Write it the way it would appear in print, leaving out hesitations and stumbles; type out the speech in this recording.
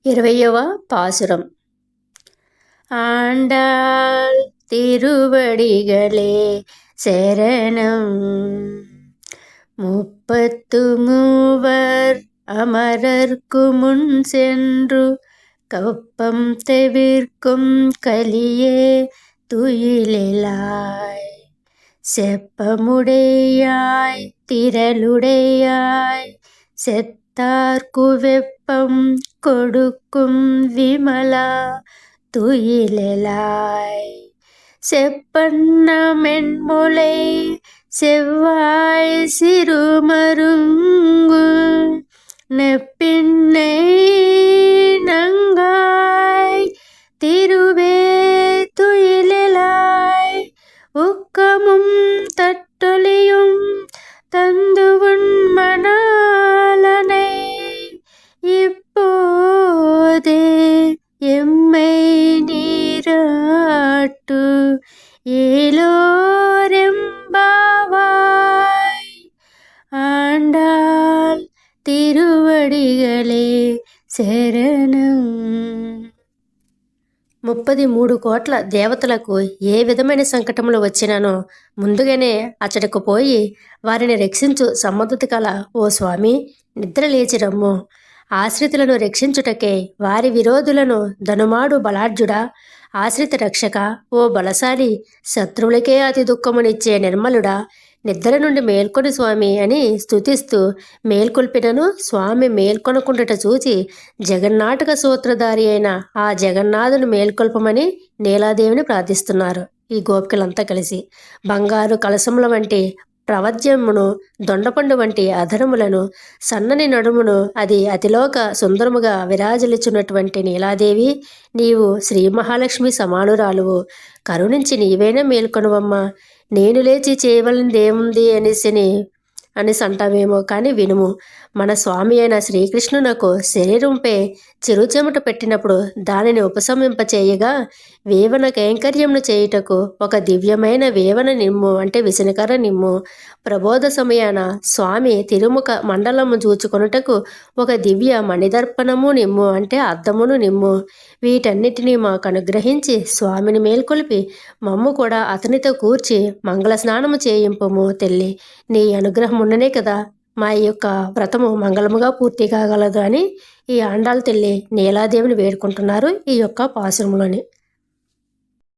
20వ பாசுரம். ஆண்டாள் திருவடிகளே சரணம். 33 அமரர்க்கு முன் சென்று கப்பம் தவிர்க்கும் கலியே துயிலெழாய். செப்பமுடையாய் திரளுடையாய் செத்தார்க்கு வெப்பம் கொடுக்கும் விமலா துயிலெழாய். செப்பன்ன மென்முலை செவ்வாய் சிறுமருங்கு நெப்பின்னை நங்காய் திருவே துயிலெழாய். உக்கமும் தட்டொலியும் தந்து உன் மணாளனை இப்போதே எம்மை நீராட்டு ஏலோரெம்பாவாய். ஆண்டாள் తిరువడిగలే శరణం. 33 కోట్ల దేవతలకు ఏ విధమైన సంకటములు వచ్చినానో ముందుగానే అచ్చటకు పోయి వారిని రక్షించు సమ్మతి కల ఓ స్వామి, నిద్ర లేచి రమ్ము. ఆశ్రితులను రక్షించుటకే వారి విరోధులను ధనుమాడు బలాఢ్యుడా, ఆశ్రిత రక్షక ఓ బలశాలి, శత్రువులకే అతి దుఃఖమునిచ్చే నిర్మలుడా, నిద్ర నుండి మేల్కొని స్వామి అని స్తుతిస్తూ మేల్కొల్పినను స్వామి మేల్కొనకుండుట చూచి జగన్నాటక సూత్రధారి అయిన ఆ జగన్నాథుని మేల్కొల్పమని నీలాదేవిని ప్రార్థిస్తున్నారు. ఈ గోపికలంతా కలిసి బంగారు కలసముల వంటి ప్రవద్యమును, దొండపండు వంటి అధరములను, సన్నని నడుమును, అది అతిలోక సుందరముగా విరాజిల్లుచున్నటువంటి నీలాదేవి, నీవు శ్రీ మహాలక్ష్మి సమానురాలువు, కరుణించి నీవేనా మేల్కొనువమ్మా, నేను లేచి చేయవలనిదేముంది అనేసి అంటావేమో కానీ వినుము. మన స్వామి అయిన శ్రీకృష్ణునకు శరీరంపై చిరుచెమట పెట్టినప్పుడు దానిని ఉపశమింపచేయగా వేవన కైంకర్యమును చేయుటకు ఒక దివ్యమైన వేవన నిమ్ము అంటే విసనకర నిమ్ము, ప్రబోధ సమయాన స్వామి తిరుముఖ మండలము చూచుకొనుటకు ఒక దివ్య మణిదర్పణము నిమ్ము అంటే అద్దమును నిమ్ము. వీటన్నిటినీ మాకు అనుగ్రహించి స్వామిని మేల్కొల్పి మమ్ము కూడా అతనితో కూర్చి మంగళ స్నానము చేయింపము తల్లి. నీ అనుగ్రహం ఉండనే కదా మా యొక్క వ్రతము మంగళముగా పూర్తి కాగలదు అని ఈ ఆండాళ్ తల్లి నీలాదేవిని వేడుకుంటున్నారు ఈ యొక్క పాసురంలోని.